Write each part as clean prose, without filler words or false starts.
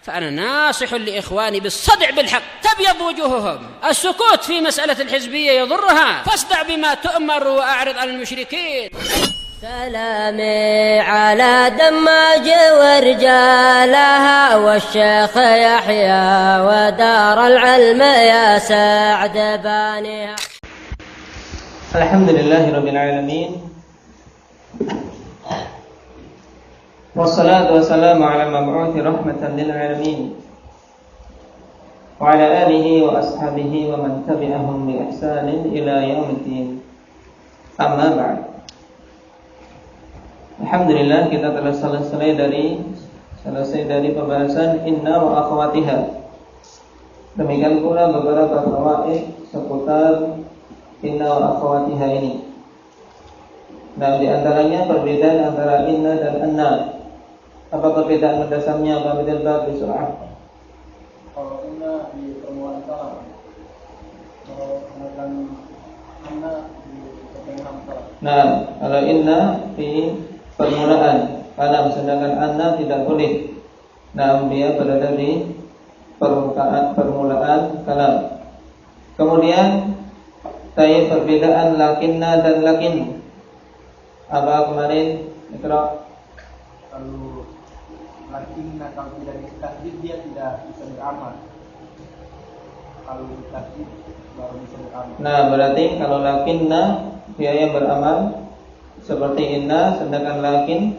فأنا ناصح لإخواني بالصدع بالحق تبيض وجوههم. السكوت في مسألة الحزبية يضرها، فاصدع بما تؤمر وأعرض عن المشركين. سلامي على دماج ورجالها والشيخ يحيى ودار العلم يا سعد بانيها. الحمد لله رب العالمين والصلاة والسلام على المبعوث رحمة للعالمين وعلى آله وأصحابه ومن تبعهم بإحسان إلى يوم الدين. Amma ba'd. Alhamdulillah, kita telah selesai dari pembahasan inna wa akhwatiha. Demikian pula beberapa fawaid seputar inna wa akhwatiha ini. Nah, di antaranya perbedaan antara inna dan anna. Apa perbedaan mendasarnya Pak Abdul Bab surah? Kalau inna di permulaan kalam, kalau menggunakan anna di pertengahan kalam. Nah, kalau inna di permulaan kalam, sedangkan anna tidak boleh. Nah, dia berada di permulaan kalam. Kemudian perbedaan lakinna dan lakin. Apa kemarin? Iqra. Kalau lakinna kalau tidak ditasdid dia tidak bisa beramal. Kalau ditasdid baru bisa beramal. Nah, berarti kalau lakinna dia yang beramal seperti inna, sedangkan lakin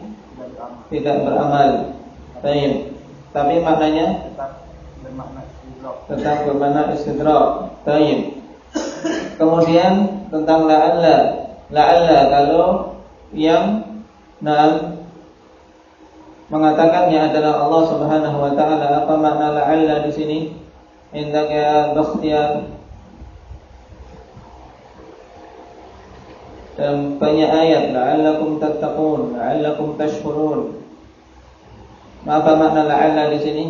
tidak beramal. Baik. Tapi maknanya tetap bermakna istidrak. Baik. Kemudian tentang la'alla kalau yang mengatakannya adalah Allah Subhanahu wa taala, apa makna la'alla di sini? Indaka ya Bakhtiyar. Dan banyak ayat la'allakum tattaqun, la'allakum tashkurun. Apa makna la'alla di sini?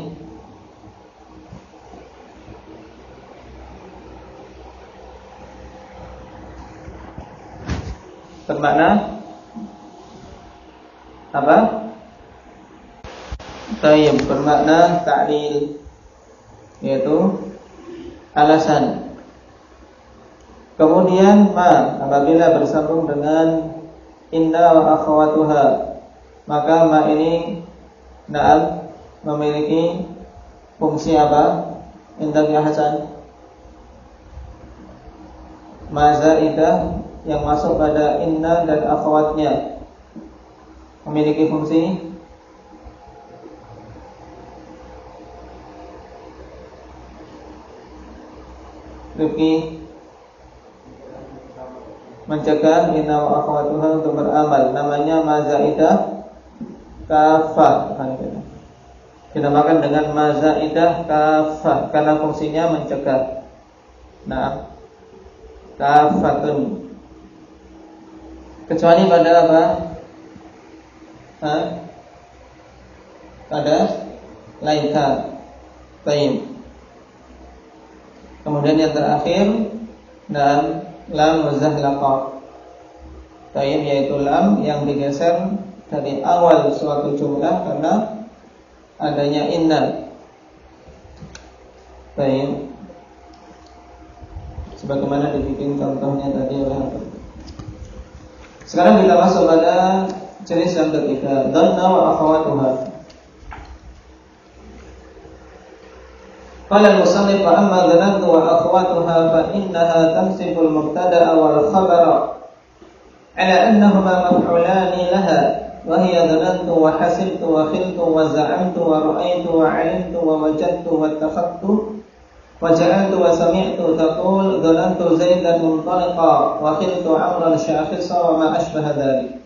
Bermakna apa? Tayyib, bermakna ta'lil, yaitu alasan. Kemudian apabila bersambung dengan inna wa akhwatuha, maka ma ini memiliki fungsi apa? Indah ya Hasan. Ma zaidah yang masuk pada inna dan akhwatnya memiliki fungsi mencegah inna wa akhwatuha untuk beramal. Namanya mazaidah kafah. Dinamakan dengan mazaidah kafah karena fungsinya mencegah. Nah, kafatun. Kecuali pada apa? Pada laika. Baik. Kemudian yang terakhir dan lam muzahlaqa. Baik, yaitu lam yang digeser dari awal suatu jumlah karena adanya inna. Baik. Sebagaimana dibikin contohnya tadi oleh Habib. Sekarang kita masuk pada jenis yang ketiga, dhanna wa akhawatuha. Qala al-musannif wa amma dhanantu wa akhawatuha fa innaha tamsiku al-mubtada'a wal khabara ala annahuma maf'ulani laha wa hiya dhanantu wa hasibtu wa khiltu wa za'amtu wa ra'aytu wa 'alimtu wa wajadtu wa takhadtu wa ja'altu wa sami'tu taqul dhanantu Zaidan muntaliqa wa khiltu amran syakhisa wa ma ashbaha dhalik.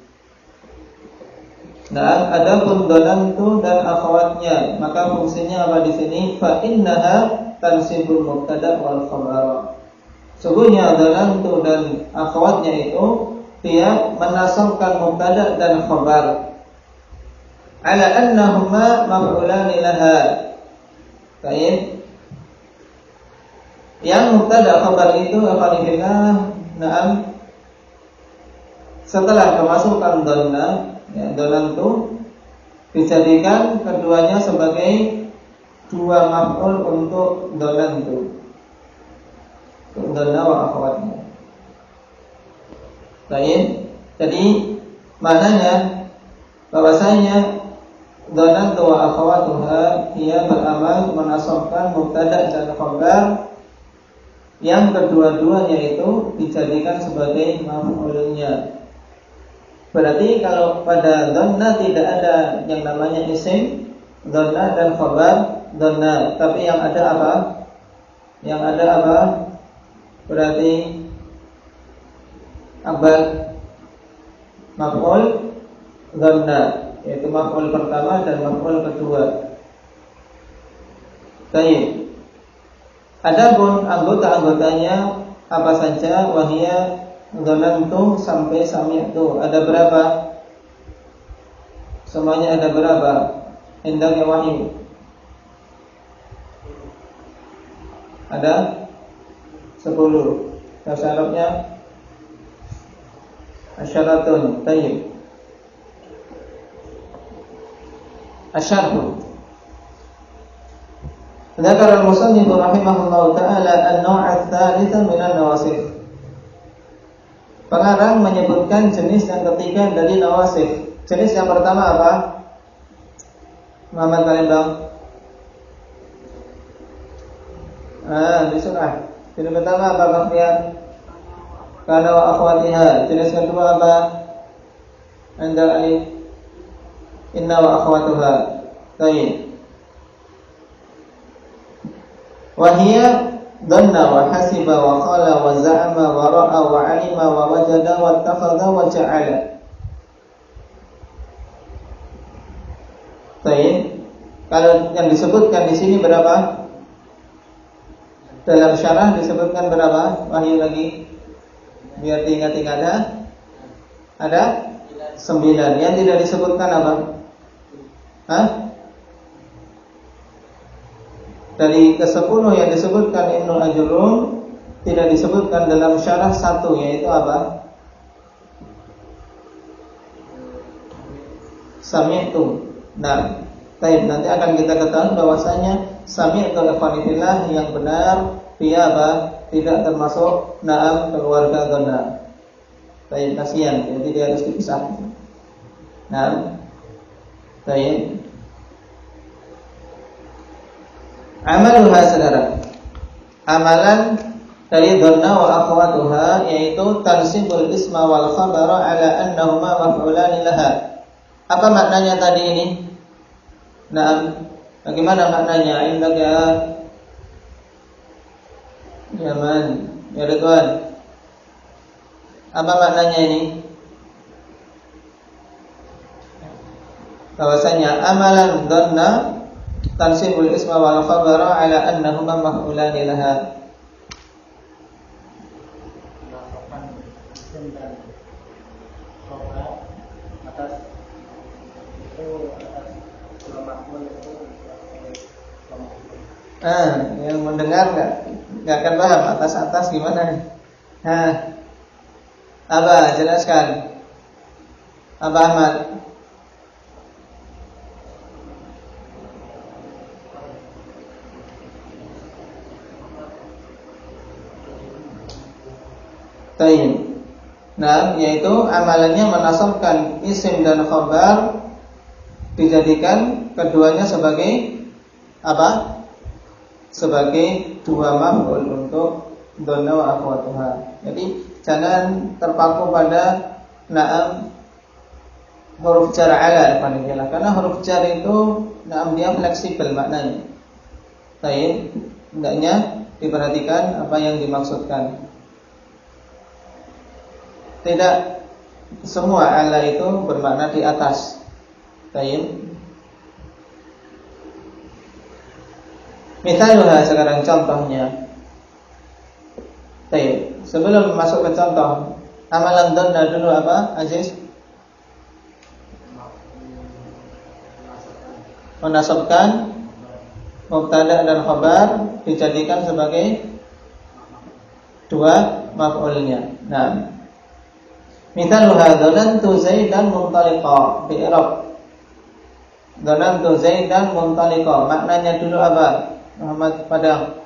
Nah, adapun dhanantu dan akhwatnya, maka fungsinya apa di sini? Fa innaha tansibul mubtada wal khabar. Sungguhnya dhanantu dan akhwatnya itu dia menasabkan mubtada dan khabar. Ala annahuma maf'ulani laha. Baik. Yang mubtada khabar itu apabila setelah kemasukan dhanna, ya, dhanantu dijadikan keduanya sebagai dua maf'ul untuk dhanantu, untuk dhanna wa akhwatnya. Baik. Jadi maknanya bahwasanya dhanantu wa akhwatuha ia beramal menasabkan mubtada dan khabar yang kedua-duanya itu dijadikan sebagai maf'ulnya. Berarti kalau pada dhanna tidak ada yang namanya isim dhanna dan khabar dhanna, tapi yang ada apa? Yang ada apa? Berarti apa? Maf'ul dhanna, yaitu maf'ul pertama dan maf'ul kedua. Baik. Adapun anggota-anggotanya apa saja? Wahia dhanantu sampai sami'tu. Ada berapa? Semuanya ada berapa? Indahnya wahyu. Ada 10. Bahasa Arabnya asyaratun. Baik. Asyarhu. Dzakara al-musannif rahimahullahu taala an-naw' ats-tsalits min an-nawasif. Pengarang menyebutkan jenis yang ketiga dari nawasif. Jenis yang pertama apa? Muhammad Palembang. Di surah. Jenis pertama apa Kafian? Kana wa akhwatiha. Jenis kedua apa? Anda alif. Inna wa akhwatuha. Baik. Wahia dhanna wa hasiba wa qala wa za'ama wa ra'a wa 'alima wa wajada wa ittakhadha wa ja'ala. Baik. Kalau yang disebutkan di sini berapa? Dalam syarah disebutkan berapa? Wahyu lagi. Biar diingat-ingat ya. Ada 9. Yang tidak disebutkan apa? Hah? Dari ke-10 yang disebutkan Ibnu Ajurrum tidak disebutkan dalam syarah 1, yaitu apa? Sami'tu. Nah, baik, nanti akan kita ketahui bahwasanya sami'tu ikhwanillah yang benar dia apa? Tidak termasuk na'am keluarga dhanna. Baik, kasihan, jadi dia harus dipisah. Nah, baik. Amaluha saudara. Amalan dari dhanna wa akhwatuha yaitu tansibul isma wal khabara ala annahuma maf'ulan laha. Apa maknanya tadi ini? Nah, bagaimana maknanya? Indaka Yaman, ya Ridwan. Apa maknanya ini? Bahwasanya amalan dhanna tansibul isma wal khabara ala annahuma maf'ulan laha. Yang mendengar nggak akan paham atas gimana? Apa jelaskan? Apa Ahmad? Tayyib. Nah, yaitu amalannya menasabkan isim dan khabar dijadikan keduanya sebagai apa? Sebagai dua maf'ul untuk dhanna wa akhwatuha. Jadi jangan terpaku pada na'am huruf jar ala karena huruf jar itu na'am dia fleksibel maknanya. Baik, hendaknya diperhatikan apa yang dimaksudkan. Tidak semua ala itu bermakna di atas. Baik. Misalnya sekarang contohnya. Baik, sebelum masuk ke contoh, amalan dhanna dulu apa, Aziz? Menasabkan mubtada dan khabar dijadikan sebagai dua maf'ulnya. Nah, misalnya dhanantu Zaidan muntaliqa bi i'rab. Dhanantu Zaidan muntaliqa. Maknanya dulu apa? Muhammad Padang.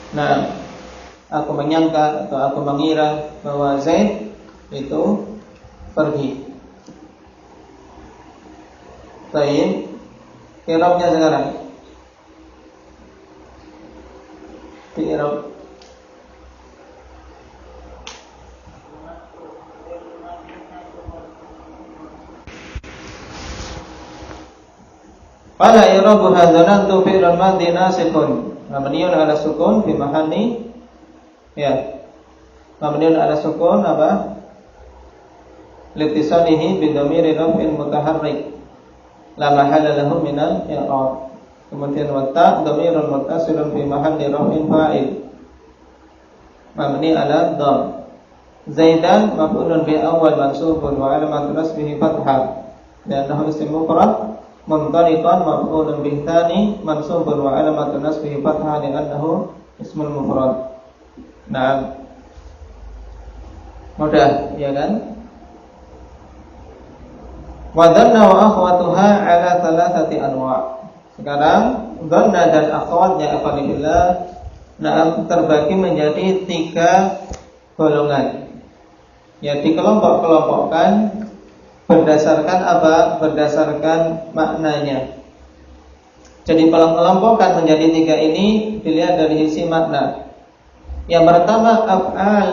Nah, aku menyangka atau aku mengira bahwa Zaid itu pergi. Baik, i'rabnya sekarang. I'rab. Qala i'rabu hadzanantu fi'lun madhi nasikhun mabniun ala sukun fi mahalli mabniun ala sukun apa? Litisalihi bi dhamiri raf'in mutaharrik la mahalla lahu minal i'rab. Kemudian wata dhamirun muttasilun fi mahalli raf'in fa'il mabni ala dham. Zaidan maf'ulun bi awwal mansubun wa alamatun nasbihi fathah li'annahu ism mufrad. Muntaliqan maf'ulun bi tsani mansubun wa alamatun nasbihi fathah li'annahu ismul mufrad. Nah, mudah ya kan? Wa dhanna wa akhwatuha ala thalathati anwa'. Sekarang dhanna dan akhwatnya apabila terbagi menjadi 3 golongan. Ya, dikelompok-kelompokkan berdasarkan apa? Berdasarkan maknanya. Jadi kelompokkan menjadi 3 ini dilihat dari sisi makna. Yang pertama af'al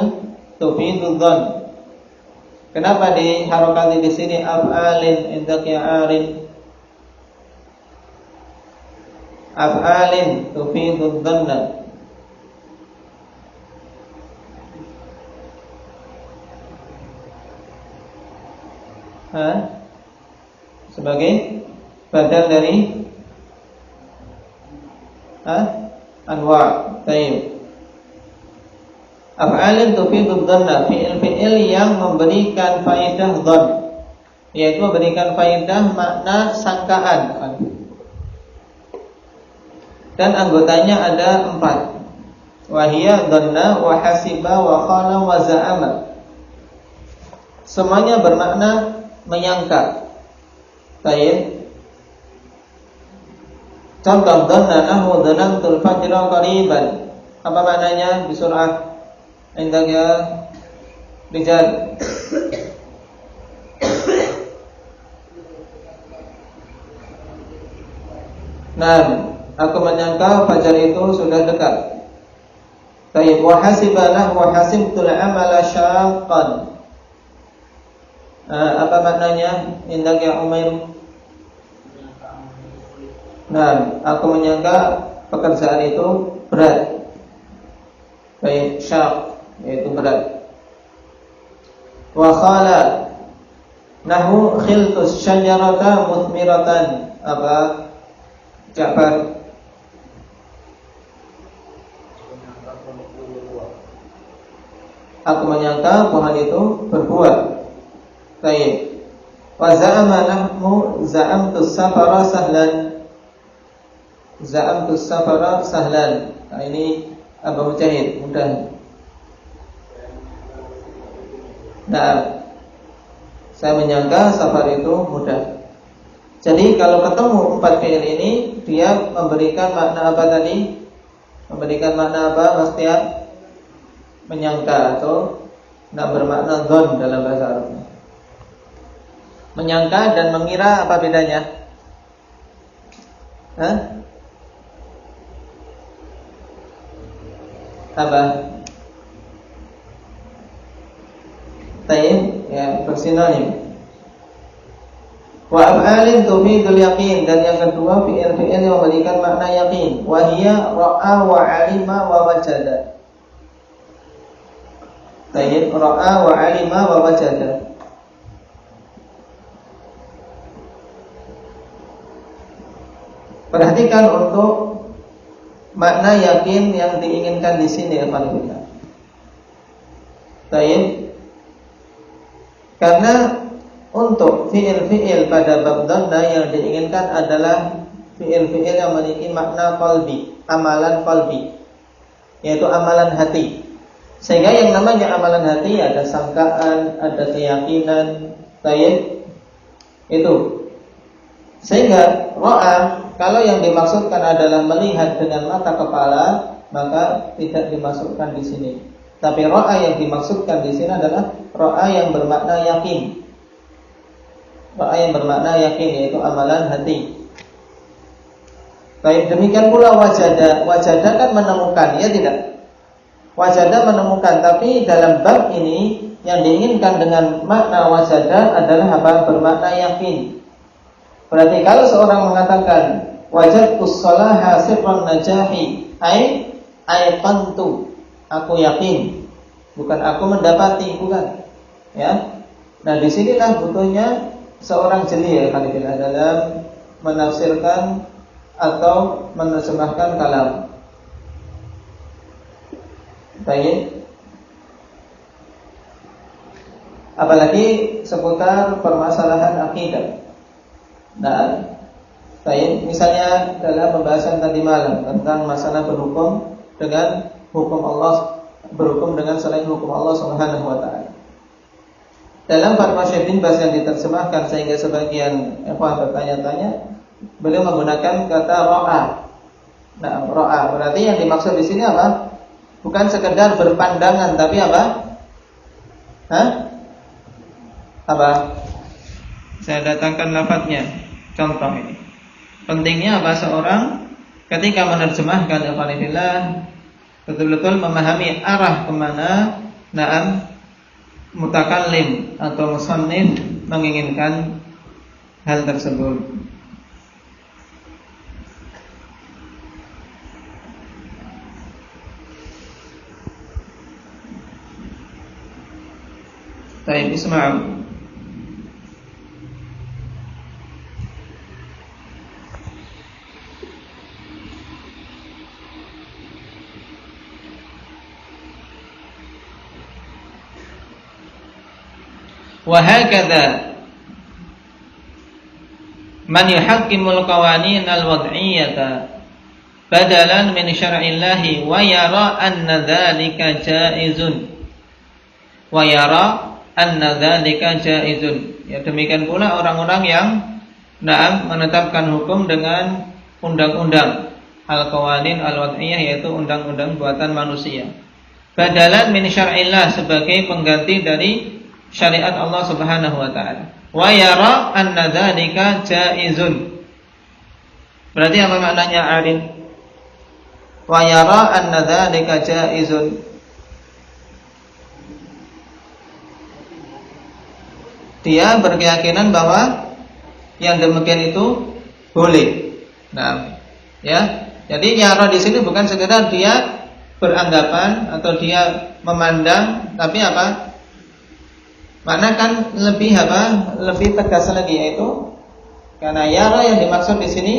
tufidu dhann. Kenapa diharokati di sini af'alin indak ya'arin? Af'alin tufidu dhanna. Sebagai badal dari anwa'. Baik. Af'alin tufidu dhanna, fi'il yang memberikan faidah dhann, yaitu memberikan faidah makna sangkaan. Dan anggotanya ada 4. Wahia dhanna wa hasiba wa khala wa za'ama. Semuanya bermakna menyangka. Baik. Contoh dhanna nahu dhanantul fajra qariban. Apa maknanya di surah Indak ya Rijal? Nah, aku menyangka fajar itu sudah dekat. Baik, wa hasibanah wa hasibtul amala syaqqan. Apa maknanya? Indak ya Umair? Nah, aku menyangka pekerjaan itu berat. Baik, syaq yaitu berat. Wa khala nahu khiltus syajarata muthmiratan. Apa Ja'far? Aku menyangka pohon itu berbuah. Baik. Wa za'ama nahmu za'amtus safara sahlan. Za'amtus safara sahlan. Nah, ini Abu Mujahid, mudah. Nah, saya menyangka safar itu mudah. Jadi kalau ketemu 4 fi'il ini, dia memberikan makna apa tadi? Memberikan makna apa, Mas Tiar? Menyangka atau bermakna dhon dalam bahasa Arab. Menyangka dan mengira, apa bedanya? Apa? Tayyib, ya, bersinonim. Wa af'alin tufidul yaqin, dan yang kedua fi'il-fi'il yang memberikan makna yaqin. Wa hiya ra'a wa 'alima wa wajada. Tayyib, ra'a wa 'alima wa wajada. Perhatikan untuk makna yakin yang diinginkan di sini, Alhamdulillah. Tayyib. Karena untuk fi'il-fi'il pada bab dhanna yang diinginkan adalah fi'il-fi'il yang memiliki makna qalbi, amalan qalbi, yaitu amalan hati. Sehingga yang namanya amalan hati ada sangkaan, ada keyakinan, itu. Sehingga ra'a, kalau yang dimaksudkan adalah melihat dengan mata kepala, maka tidak dimasukkan di sini. Tapi ra'a yang dimaksudkan di sini adalah ra'a yang bermakna yakin. Ra'a yang bermakna yakin, yaitu amalan hati. Baik, demikian pula wajada. Wajada kan menemukan, ya tidak? Wajada menemukan, tapi dalam bab ini yang diinginkan dengan makna wajada adalah apa? Bermakna yakin. Berarti kalau seorang mengatakan wajadtus shalaha sirran najahi, aiqantu, aku yakin, bukan aku mendapati, bukan. Ya. Nah, disinilah butuhnya seorang jeli, ya, dalam menafsirkan atau menerjemahkan kalam. Baik. Apalagi seputar permasalahan akidah. Nah, baik, misalnya dalam pembahasan tadi malam tentang masalah berhukum dengan hukum Allah, berhukum dengan selain hukum Allah Subhanahu wa taala. Dalam fatwa Syekh bin Baz yang diterjemahkan sehingga sebagian ikhwan bertanya-tanya, beliau menggunakan kata ra'a. Nah, ra'a berarti yang dimaksud di sini apa? Bukan sekedar berpandangan, tapi apa? Apa? Saya datangkan lafadznya. Contoh ini. Pentingnya apa? Seorang ketika menerjemahkan ikhwanillah betul-betul memahami arah kemana mutakallim atau musannif menginginkan hal tersebut. Baik, isma'u. وهكذا من يحكم القوانين الوضعية بدلا من شرع الله ويرى أن ذلك جائز Ya, demikian pula orang-orang yang menetapkan hukum dengan undang-undang al-qawanin al-wad'iyah, yaitu undang-undang buatan manusia, badalan min syar'illah, sebagai pengganti dari syariat Allah Subhanahu wa taala. Wa yara anna dzalika jaizun. Berarti apa maknanya alim? Wa yara anna dzalika jaizun. Dia berkeyakinan bahwa yang demikian itu boleh. Nah, ya. Jadi yara di sini bukan sekedar dia beranggapan atau dia memandang, tapi apa? Makna kan lebih tegas lagi, yaitu karena yara yang dimaksud di sini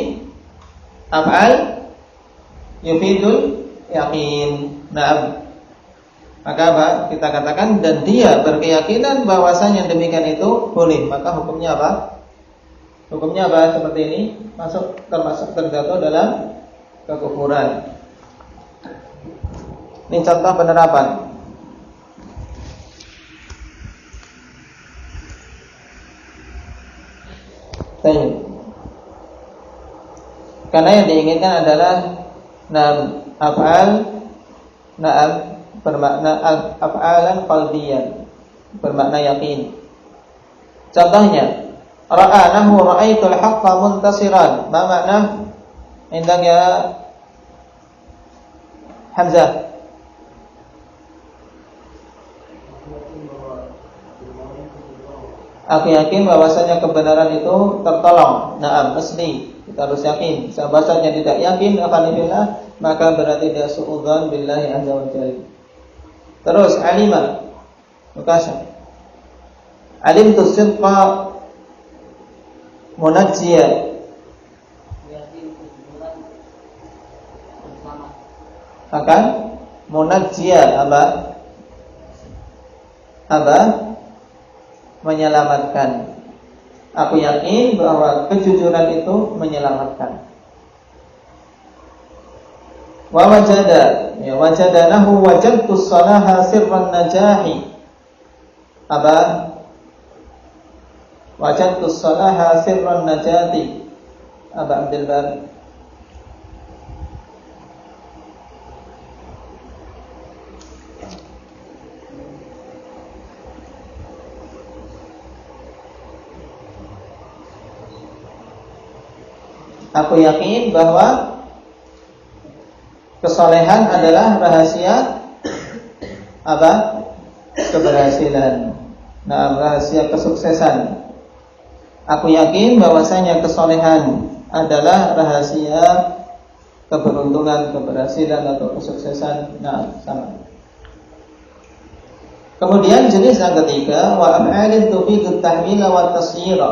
af'al yufidul yakin. Nah, maka apa? Kita katakan dan dia berkeyakinan bahwasanya demikian itu boleh, maka hukumnya apa? Hukumnya apa? Seperti ini, termasuk terjatuh dalam kekufuran. Ini contoh penerapan. Karena yang diinginkan adalah af'al bermakna af'alan qalbiyan, bermakna yakin. Contohnya, ra'anahu ra'aitul haqqa muntasiran. Ma makna? Indah ya Hamzah. Aku yakin bahwasanya kebenaran itu tertolong. Naam, asli. Kita harus yakin. Bahwasanya tidak yakin alhamdulillah, maka berarti dia suudzon billahi azza wa jalla. Terus alima. Mukasya. Alim tu sidqa munajjia. Akan munajjia apa? Menyelamatkan. Aku yakin bahwa kejujuran itu menyelamatkan. Wa wajadanahu wajadtu salaha sirran najahi. Apa? Wajadtu salaha sirran najati. Aba Abdul Bar. Aku yakin bahwa kesolehan adalah rahasia apa? Keberhasilan. Nah, rahasia kesuksesan. Aku yakin bahwasanya kesolehan adalah rahasia keberuntungan, keberhasilan atau kesuksesan. Nah, sama. Kemudian jenis yang ketiga, wa af'alin tufidu tahwil wa tasyir.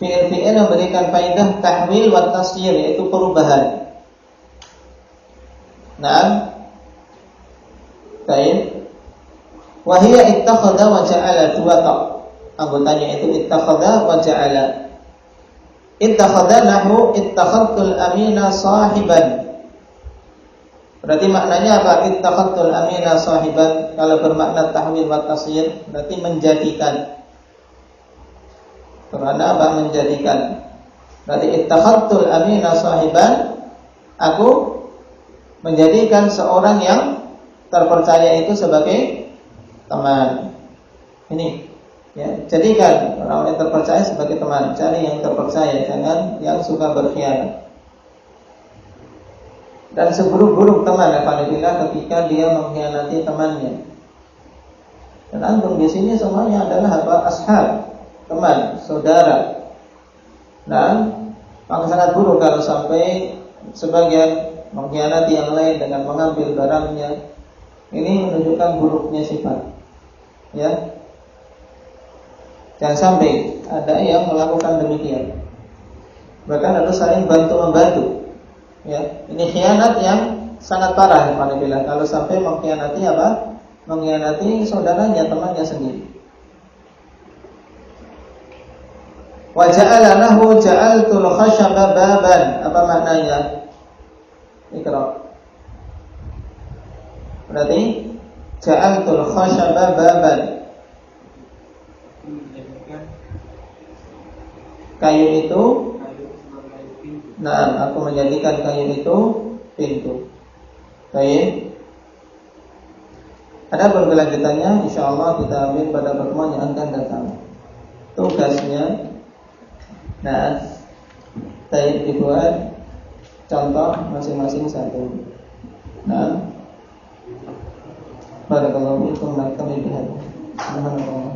Fi'il-fi'il yang memberikan faedah tahwil wa tasyir, yaitu perubahan. Nah, baik. Wa hiya ittakhadha wa ja'ala, dua tak. Anggotanya itu ittakhadha wa ja'ala. Ittakhadha nahu ittakhadtul amina sahiban. Berarti maknanya apa? Ittakhadtul amina sahiban. Kalau bermakna tahwil wa tasyir, berarti menjadikan. Karena apa? Menjadikan. Berarti ittakhadtul amina sahiban, aku menjadikan seorang yang terpercaya itu sebagai teman. Ini, ya, jadikan orang yang terpercaya sebagai teman. Cari yang terpercaya, jangan yang suka berkhianat. Dan seburuk-buruk teman, alhamdulillah, ketika dia mengkhianati temannya. Dan antum di sini semuanya adalah apa? Ashab, teman, saudara. Nah, akan sangat buruk kalau sampai sebagian mengkhianati yang lain dengan mengambil barangnya. Ini menunjukkan buruknya sifat. Ya, jangan sampai ada yang melakukan demikian. Bahkan harus saling bantu-membantu. Ya, ini khianat yang sangat parah, alhamdulillah. Kalau sampai mengkhianati apa? Mengkhianati saudaranya, temannya sendiri. Wa ja'ala lahu ja'altul khashaba baban. Apa maknanya? Iqra. Berarti ja'altul khashaba baban. Kayu itu, nah, aku menjadikan kayu itu pintu. Baik. Ada berkelanjutannya, insyaallah kita ambil pada pertemuan yang akan datang. Tugasnya, nah, baik, dibuat contoh masing-masing satu. Nah, barakallahu fiikum wa kami bihadza. Subhanallah.